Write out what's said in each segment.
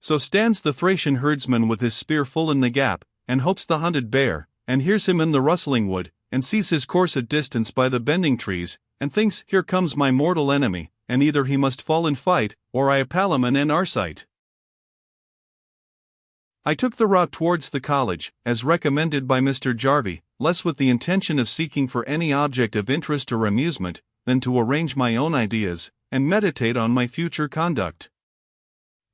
So stands the Thracian herdsman with his spear full in the gap, and hopes the hunted bear, and hears him in the rustling wood, and sees his course at distance by the bending trees, and thinks, here comes my mortal enemy, and either he must fall in fight, or I appal him and in our sight. I took the route towards the college, as recommended by Mr. Jarvie, less with the intention of seeking for any object of interest or amusement, than to arrange my own ideas, and meditate on my future conduct.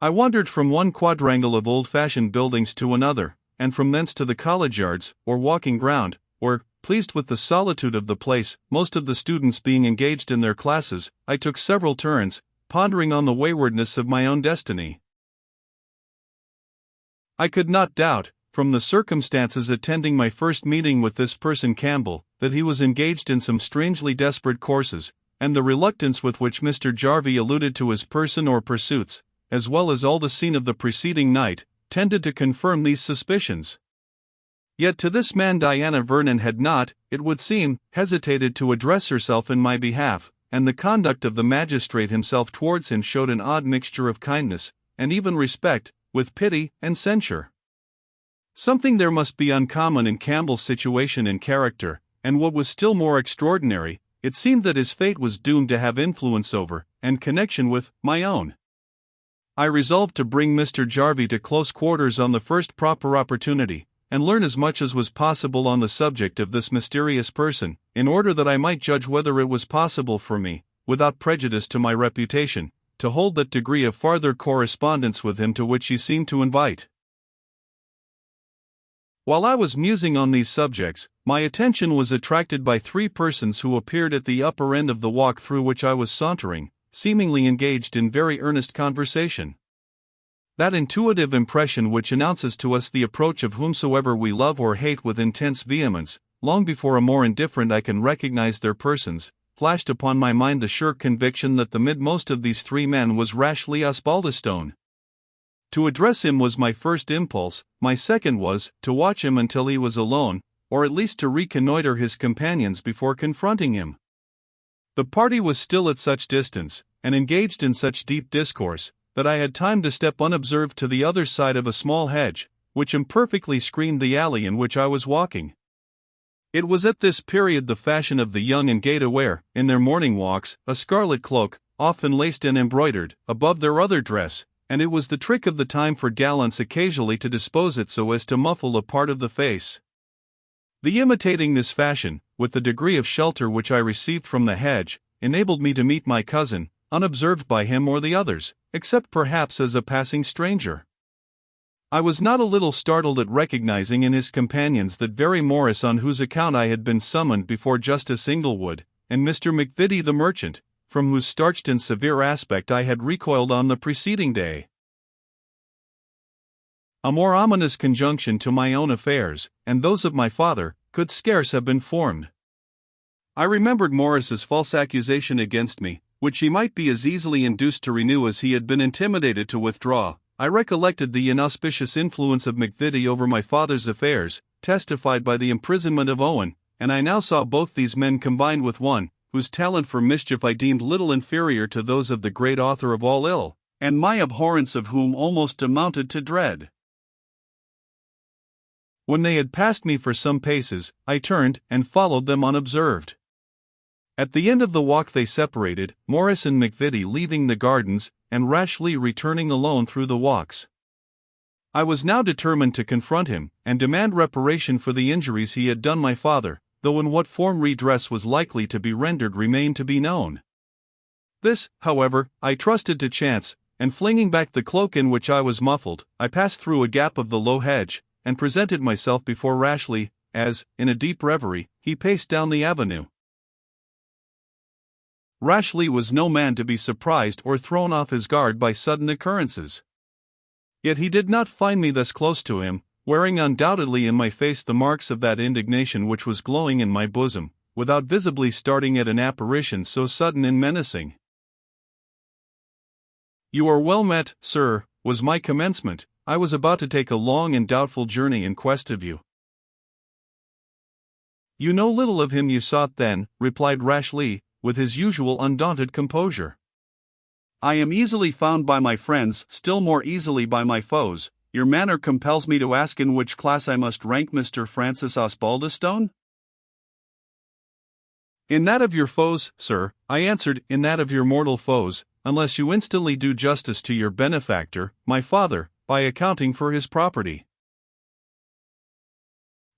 I wandered from one quadrangle of old-fashioned buildings to another, and from thence to the college yards, or walking ground, where, pleased with the solitude of the place, most of the students being engaged in their classes, I took several turns, pondering on the waywardness of my own destiny. I could not doubt, from the circumstances attending my first meeting with this person Campbell, that he was engaged in some strangely desperate courses, and the reluctance with which Mr. Jarvie alluded to his person or pursuits, as well as all the scene of the preceding night, tended to confirm these suspicions. Yet to this man Diana Vernon had not, it would seem, hesitated to address herself in my behalf, and the conduct of the magistrate himself towards him showed an odd mixture of kindness, and even respect, with pity and censure. Something there must be uncommon in Campbell's situation and character, and what was still more extraordinary, it seemed that his fate was doomed to have influence over, and connection with, my own. I resolved to bring Mr. Jarvie to close quarters on the first proper opportunity, and learn as much as was possible on the subject of this mysterious person, in order that I might judge whether it was possible for me, without prejudice to my reputation, to hold that degree of farther correspondence with him to which he seemed to invite. While I was musing on these subjects, my attention was attracted by three persons who appeared at the upper end of the walk through which I was sauntering, seemingly engaged in very earnest conversation. That intuitive impression which announces to us the approach of whomsoever we love or hate with intense vehemence, long before a more indifferent eye can recognize their persons, flashed upon my mind the sure conviction that the midmost of these three men was Rashleigh Osbaldistone. To address him was my first impulse, my second was, to watch him until he was alone, or at least to reconnoiter his companions before confronting him. The party was still at such distance, and engaged in such deep discourse, that I had time to step unobserved to the other side of a small hedge, which imperfectly screened the alley in which I was walking. It was at this period the fashion of the young and gay to wear, in their morning walks, a scarlet cloak, often laced and embroidered, above their other dress, and it was the trick of the time for gallants occasionally to dispose it so as to muffle a part of the face. The imitating this fashion, with the degree of shelter which I received from the hedge, enabled me to meet my cousin, unobserved by him or the others, except perhaps as a passing stranger. I was not a little startled at recognizing in his companions that very Morris on whose account I had been summoned before Justice Inglewood, and Mr. McVitie the merchant, from whose starched and severe aspect I had recoiled on the preceding day. A more ominous conjunction to my own affairs, and those of my father, could scarce have been formed. I remembered Morris's false accusation against me, which he might be as easily induced to renew as he had been intimidated to withdraw. I recollected the inauspicious influence of McVitie over my father's affairs, testified by the imprisonment of Owen, and I now saw both these men combined with one, whose talent for mischief I deemed little inferior to those of the great author of all ill, and my abhorrence of whom almost amounted to dread. When they had passed me for some paces, I turned and followed them unobserved. At the end of the walk they separated, Morris and McVitie leaving the gardens, and Rashleigh returning alone through the walks. I was now determined to confront him, and demand reparation for the injuries he had done my father, though in what form redress was likely to be rendered remained to be known. This, however, I trusted to chance, and flinging back the cloak in which I was muffled, I passed through a gap of the low hedge, and presented myself before Rashleigh, as, in a deep reverie, he paced down the avenue. Rashleigh was no man to be surprised or thrown off his guard by sudden occurrences. Yet he did not find me thus close to him, wearing undoubtedly in my face the marks of that indignation which was glowing in my bosom, without visibly starting at an apparition so sudden and menacing. "You are well met, sir," was my commencement. "I was about to take a long and doubtful journey in quest of you." "You know little of him you sought then," replied Rashleigh, with his usual undaunted composure. I am easily found by my friends, still more easily by my foes. Your manner compels me to ask in which class I must rank Mr. Francis Osbaldistone? In that of your foes, sir, I answered, in that of your mortal foes, unless you instantly do justice to your benefactor, my father, by accounting for his property.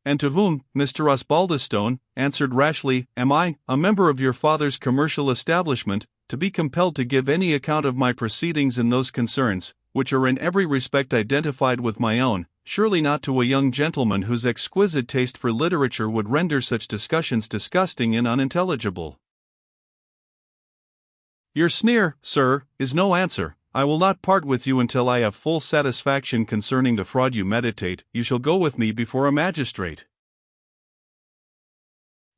And to whom, Mr. Osbaldistone, answered Rashleigh, am I, a member of your father's commercial establishment, to be compelled to give any account of my proceedings in those concerns, which are in every respect identified with my own? Surely not to a young gentleman whose exquisite taste for literature would render such discussions disgusting and unintelligible. Your sneer, sir, is no answer. I will not part with you until I have full satisfaction concerning the fraud you meditate. You shall go with me before a magistrate.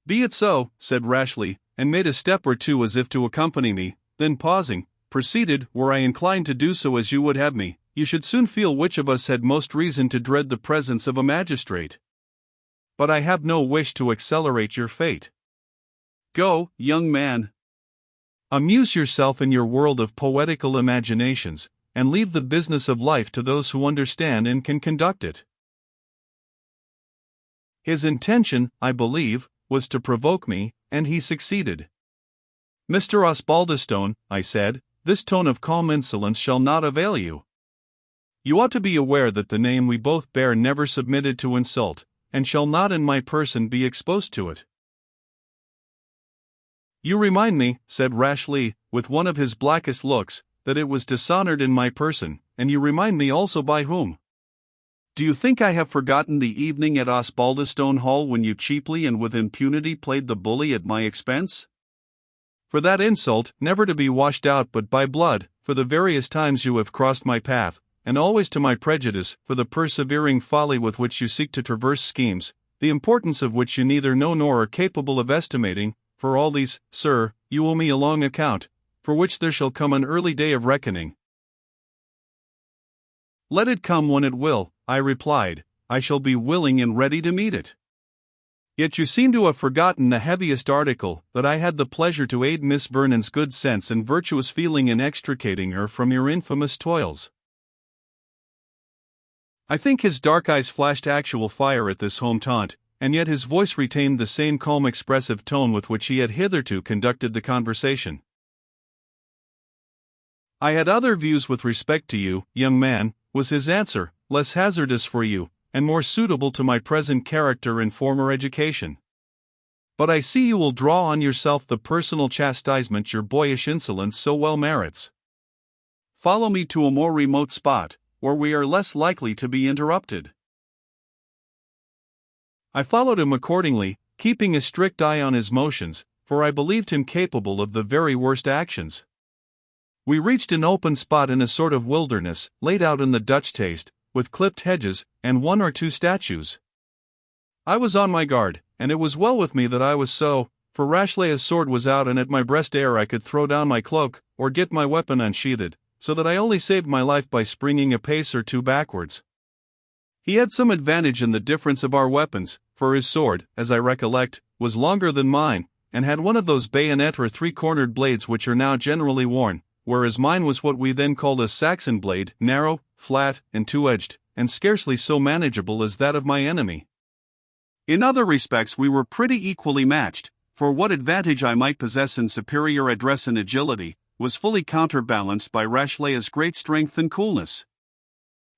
Be it so, said Rashleigh, and made a step or two as if to accompany me, then pausing, proceeded, were I inclined to do so as you would have me, you should soon feel which of us had most reason to dread the presence of a magistrate. But I have no wish to accelerate your fate. Go, young man. Amuse yourself in your world of poetical imaginations, and leave the business of life to those who understand and can conduct it. His intention, I believe, was to provoke me, and he succeeded. Mr. Osbaldistone, I said, this tone of calm insolence shall not avail you. You ought to be aware that the name we both bear never submitted to insult, and shall not in my person be exposed to it. You remind me, said Rashleigh, with one of his blackest looks, that it was dishonored in my person, and you remind me also by whom. Do you think I have forgotten the evening at Osbaldistone Hall when you cheaply and with impunity played the bully at my expense? For that insult, never to be washed out but by blood, for the various times you have crossed my path, and always to my prejudice, for the persevering folly with which you seek to traverse schemes, the importance of which you neither know nor are capable of estimating, for all these, sir, you owe me a long account, for which there shall come an early day of reckoning. Let it come when it will, I replied, I shall be willing and ready to meet it. Yet you seem to have forgotten the heaviest article, that I had the pleasure to aid Miss Vernon's good sense and virtuous feeling in extricating her from your infamous toils. I think his dark eyes flashed actual fire at this home taunt, and yet his voice retained the same calm expressive tone with which he had hitherto conducted the conversation. I had other views with respect to you, young man, was his answer, less hazardous for you, and more suitable to my present character and former education. But I see you will draw on yourself the personal chastisement your boyish insolence so well merits. Follow me to a more remote spot, where we are less likely to be interrupted. I followed him accordingly, keeping a strict eye on his motions, for I believed him capable of the very worst actions. We reached an open spot in a sort of wilderness, laid out in the Dutch taste, with clipped hedges, and one or two statues. I was on my guard, and it was well with me that I was so, for Rashleigh's sword was out and at my breast ere I could throw down my cloak, or get my weapon unsheathed, so that I only saved my life by springing a pace or two backwards. He had some advantage in the difference of our weapons, for his sword, as I recollect, was longer than mine, and had one of those bayonet or three-cornered blades which are now generally worn, whereas mine was what we then called a Saxon blade, narrow, flat, and two-edged, and scarcely so manageable as that of my enemy. In other respects we were pretty equally matched, for what advantage I might possess in superior address and agility, was fully counterbalanced by Rashleigh's great strength and coolness.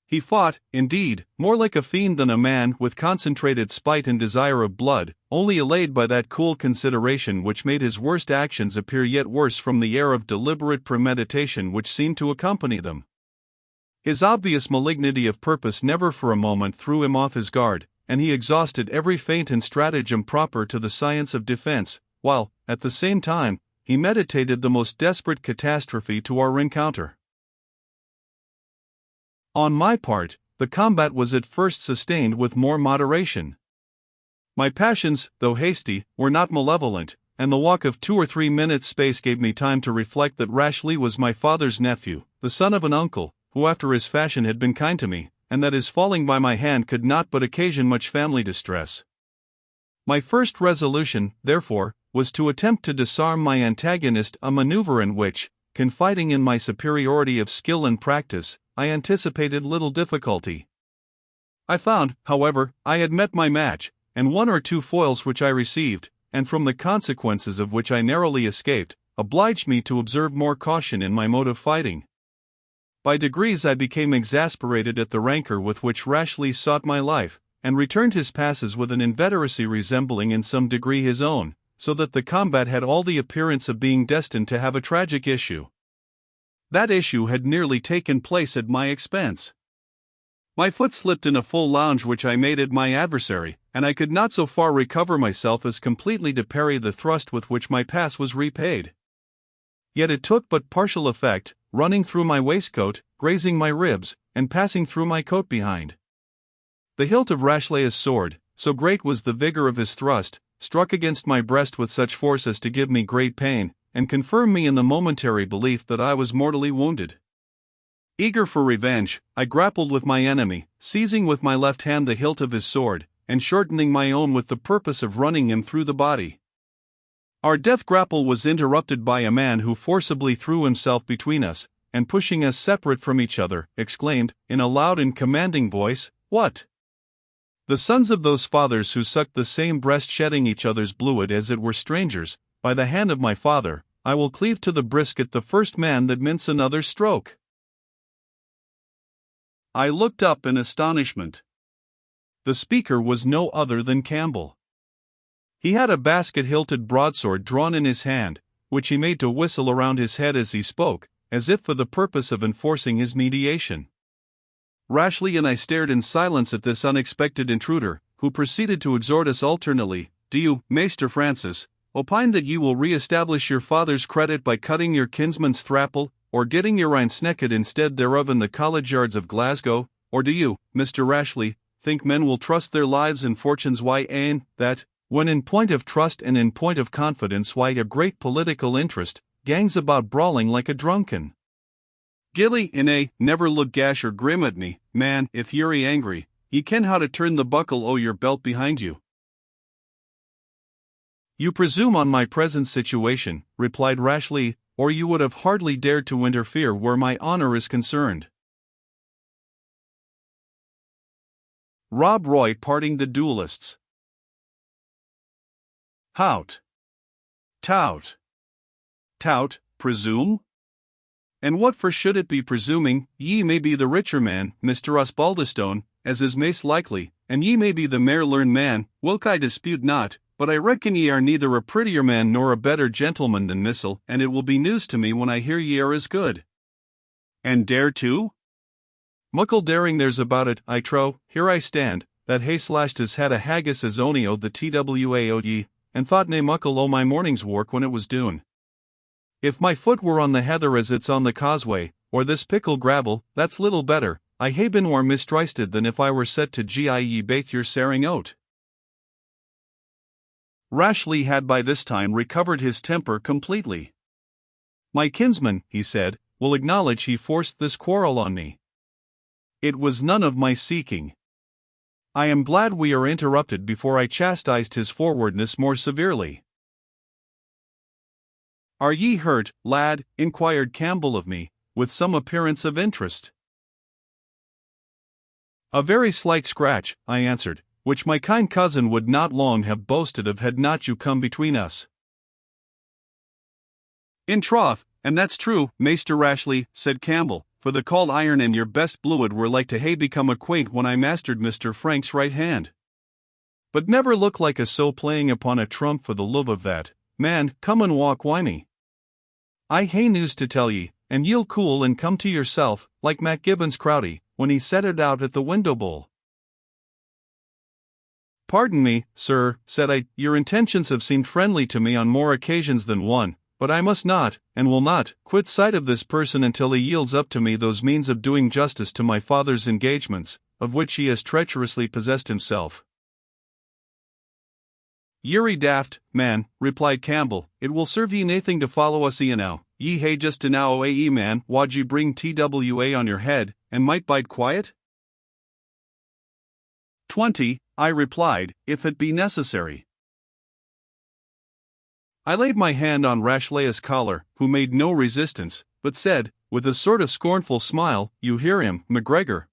He fought, indeed, more like a fiend than a man, with concentrated spite and desire of blood, only allayed by that cool consideration which made his worst actions appear yet worse from the air of deliberate premeditation which seemed to accompany them. His obvious malignity of purpose never for a moment threw him off his guard, and he exhausted every feint and stratagem proper to the science of defense, while, at the same time, he meditated the most desperate catastrophe to our encounter. On my part, the combat was at first sustained with more moderation. My passions, though hasty, were not malevolent, and the walk of 2 or 3 minutes' space gave me time to reflect that Rashleigh was my father's nephew, the son of an uncle, who after his fashion had been kind to me, and that his falling by my hand could not but occasion much family distress. My first resolution, therefore, was to attempt to disarm my antagonist, a maneuver in which, confiding in my superiority of skill and practice, I anticipated little difficulty. I found, however, I had met my match, and 1 or 2 foils which I received, and from the consequences of which I narrowly escaped, obliged me to observe more caution in my mode of fighting. By degrees I became exasperated at the rancor with which Rashleigh sought my life, and returned his passes with an inveteracy resembling in some degree his own, so that the combat had all the appearance of being destined to have a tragic issue. That issue had nearly taken place at my expense. My foot slipped in a full lunge which I made at my adversary, and I could not so far recover myself as completely to parry the thrust with which my pass was repaid. Yet it took but partial effect, running through my waistcoat, grazing my ribs, and passing through my coat behind. The hilt of Rashleigh's sword, so great was the vigor of his thrust, struck against my breast with such force as to give me great pain, and confirm me in the momentary belief that I was mortally wounded. Eager for revenge, I grappled with my enemy, seizing with my left hand the hilt of his sword, and shortening my own with the purpose of running him through the body. Our death grapple was interrupted by a man who forcibly threw himself between us, and pushing us separate from each other, exclaimed, in a loud and commanding voice, "What? The sons of those fathers who sucked the same breast, shedding each other's bluid as it were strangers, by the hand of my father, I will cleave to the brisket the first man that mince another's stroke." I looked up in astonishment. The speaker was no other than Campbell. He had a basket-hilted broadsword drawn in his hand, which he made to whistle around his head as he spoke, as if for the purpose of enforcing his mediation. Rashleigh and I stared in silence at this unexpected intruder, who proceeded to exhort us alternately. "Do you, Maester Francis, opine that you will re-establish your father's credit by cutting your kinsman's thrapple, or getting your einsnecket instead thereof in the college yards of Glasgow? Or do you, Mr. Rashleigh, think men will trust their lives and fortunes that, when in point of trust and in point of confidence a great political interest, gangs about brawling like a drunken? Gilly, never look gash or grim at me, man, if you're angry, ye ken how to turn the buckle o' your belt behind you." "You presume on my present situation," replied Rashleigh, "or you would have hardly dared to interfere where my honor is concerned." Rob Roy parting the duelists. Hout. Tout. Tout, presume? And what for should it be presuming? Ye may be the richer man, Mr. Osbaldistone, as is maist likely, and ye may be the mair learned man, whilk I dispute not, but I reckon ye are neither a prettier man nor a better gentleman than Missel, and it will be news to me when I hear ye are as good. And dare too? Muckle daring there's about it, I trow. Here I stand, that hae slashed his head a haggis as ony o' the TWA o' ye, and thought nae muckle o' my morning's work when it was doon. If my foot were on the heather as it's on the causeway, or this pickle gravel, that's little better. I hae been more mistrysted than if I were set to gie baith your saring out. Rashleigh had by this time recovered his temper completely. "My kinsman," he said, "will acknowledge he forced this quarrel on me. It was none of my seeking. I am glad we are interrupted before I chastised his forwardness more severely." "Are ye hurt, lad?" inquired Campbell of me, with some appearance of interest. "A very slight scratch," I answered, "which my kind cousin would not long have boasted of had not you come between us." "In troth, and that's true, Maester Rashleigh," said Campbell, "for the cauld iron and your best bluid were like to hae become acquaint when I mastered Mr. Frank's right hand. But never look like a so playing upon a trump for the love of that, man. Come and walk wi' me. I hae news to tell ye, and ye'll cool and come to yourself, like Mac Gibbon's crowdy, when he set it out at the window bowl." "Pardon me, sir," said I, "your intentions have seemed friendly to me on more occasions than one, but I must not, and will not, quit sight of this person until he yields up to me those means of doing justice to my father's engagements, of which he has treacherously possessed himself." "Ye're daft, man," replied Campbell. "It will serve ye naething to follow us e'enow. Ye hae just enow man, wad ye bring TWA on your head, and might bide quiet?" 20, I replied, "if it be necessary." I laid my hand on Rashleigh's collar, who made no resistance, but said, with a sort of scornful smile, "You hear him, MacGregor.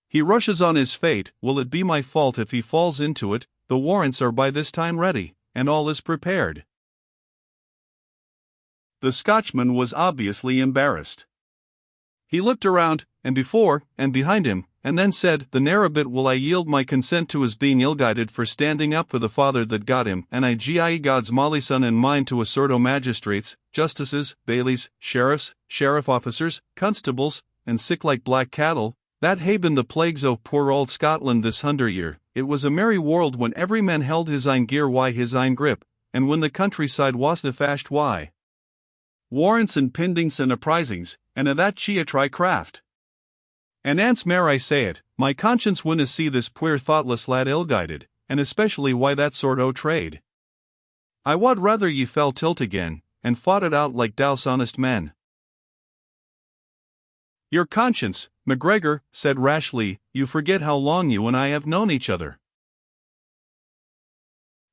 He rushes on his fate. Will it be my fault if he falls into it? The warrants are by this time ready, and all is prepared." The Scotchman was obviously embarrassed. He looked around, and before, and behind him, and then said, "The ne'er a bit will I yield my consent to his being ill-guided for standing up for the father that got him, and I gie God's molly son and mine to assort o' magistrates, justices, bailies, sheriffs, sheriff officers, constables, and sick like black cattle, that hae been the plagues o' poor old Scotland this 100 year. It was a merry world when every man held his ain gear wi' his ain grip, and when the countryside wasna fashed wi' warrants and pindings and apprisings, and a' that chia try craft. And ance mair I say it, my conscience winna see this puir thoughtless lad ill-guided, and especially why that sort o' trade. I wad rather ye fell tilt again, and fought it out like douce honest men." "Your conscience, MacGregor," said Rashleigh, "you forget how long you and I have known each other."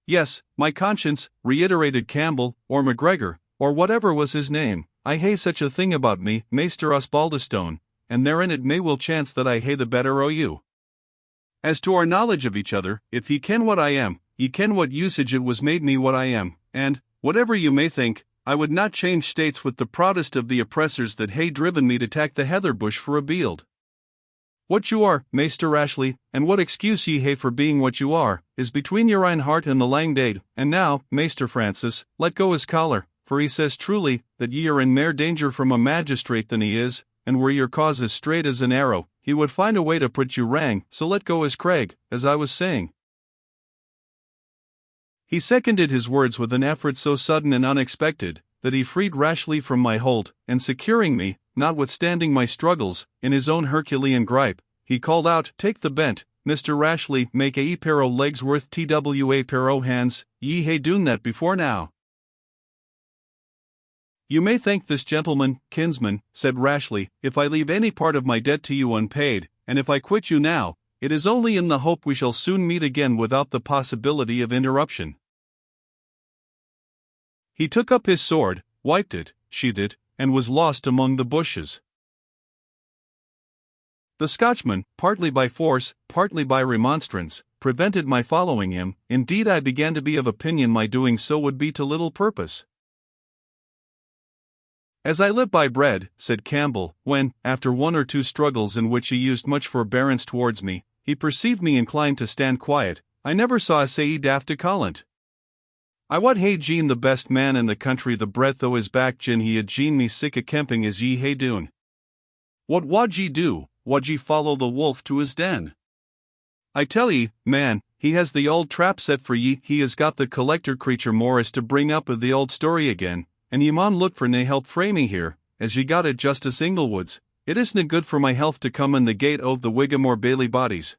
"Yes, my conscience," reiterated Campbell, or MacGregor, or whatever was his name. "I hae such a thing about me, Maester Osbaldistone, and therein it may will chance that I hae the better o' you. As to our knowledge of each other, if ye ken what I am, ye ken what usage it was made me what I am, and, whatever you may think, I would not change states with the proudest of the oppressors that hae driven me to tak the heather bush for a bield. What you are, Maester Rashleigh, and what excuse ye hae for being what you are, is between your ain heart and the lang dade. And now, Maester Francis, let go his collar, for he says truly, that ye are in mair danger from a magistrate than he is, and were your cause as straight as an arrow, he would find a way to put you wrang, so let go his craig, as I was saying." He seconded his words with an effort so sudden and unexpected, that he freed Rashleigh from my hold, and securing me, notwithstanding my struggles, in his own Herculean gripe, he called out, "Take the bent, Mr. Rashleigh, make a pair o' legs worth twa pair o' hands, ye hae done that before now." "You may thank this gentleman, kinsman," said Rashleigh, "if I leave any part of my debt to you unpaid, and if I quit you now, it is only in the hope we shall soon meet again without the possibility of interruption." He took up his sword, wiped it, sheathed it, and was lost among the bushes. The Scotchman, partly by force, partly by remonstrance, prevented my following him. Indeed, I began to be of opinion my doing so would be to little purpose. "As I live by bread," said Campbell, when, after one or two struggles in which he used much forbearance towards me, he perceived me inclined to stand quiet, "I never saw a sae daft a callant. I wad hae gene the best man in the country the breadth o' his back gin he had gene me sic a kemping as ye hae dune. What wad ye do? Wad ye follow the wolf to his den? I tell ye, man, he has the old trap set for ye. He has got the collector creature Morris to bring up of the old story again, and ye maun look for nae help frae me here, as ye got at Justice Inglewood's. It isna good for my health to come in the gate o' the Wigham or Bailey bodies.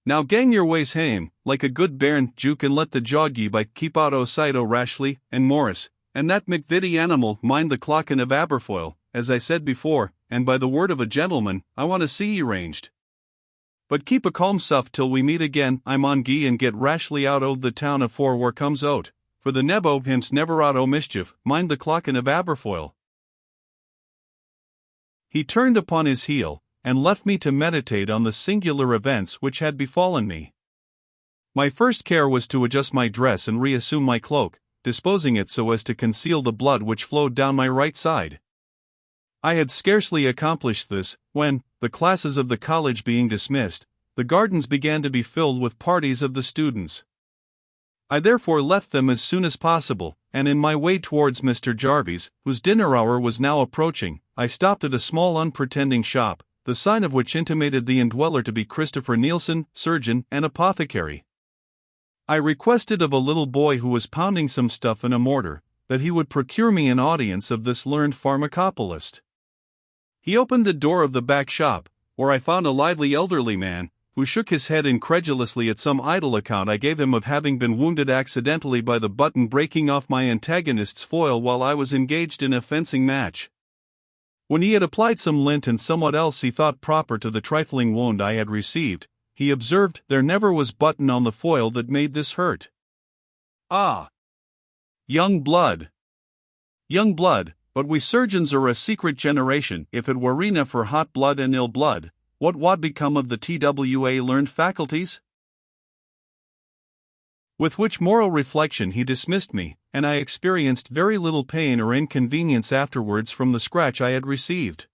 Now gang your ways hame, like a good bairn, Juke, and let the jog ye by. Keep out o' sight o' Rashleigh and Morris, and that McVitie animal. Mind the Clachan of Aberfoyle, as I said before, and by the word of a gentleman, I want to see ye ranged. But keep a calm suff till we meet again. I'm on gie and get Rashleigh out o' the town afore war comes out, for the neb o' him's never out o' mischief. Mind the Clachan of Aberfoyle." He turned upon his heel, and left me to meditate on the singular events which had befallen me. My first care was to adjust my dress and reassume my cloak, disposing it so as to conceal the blood which flowed down my right side. I had scarcely accomplished this, when, the classes of the college being dismissed, the gardens began to be filled with parties of the students. I therefore left them as soon as possible, and in my way towards Mr. Jarvie's, whose dinner hour was now approaching, I stopped at a small unpretending shop, the sign of which intimated the indweller to be Christopher Nielsen, surgeon and apothecary. I requested of a little boy who was pounding some stuff in a mortar, that he would procure me an audience of this learned pharmacopolist. He opened the door of the back shop, where I found a lively elderly man, who shook his head incredulously at some idle account I gave him of having been wounded accidentally by the button breaking off my antagonist's foil while I was engaged in a fencing match. When he had applied some lint and somewhat else he thought proper to the trifling wound I had received, he observed, "There never was button on the foil that made this hurt." "Ah! Young blood. Young blood, but we surgeons are a secret generation. If it werena for hot blood and ill blood, what would become of the TWA learned faculties? With which moral reflection he dismissed me, and I experienced very little pain or inconvenience afterwards from the scratch I had received.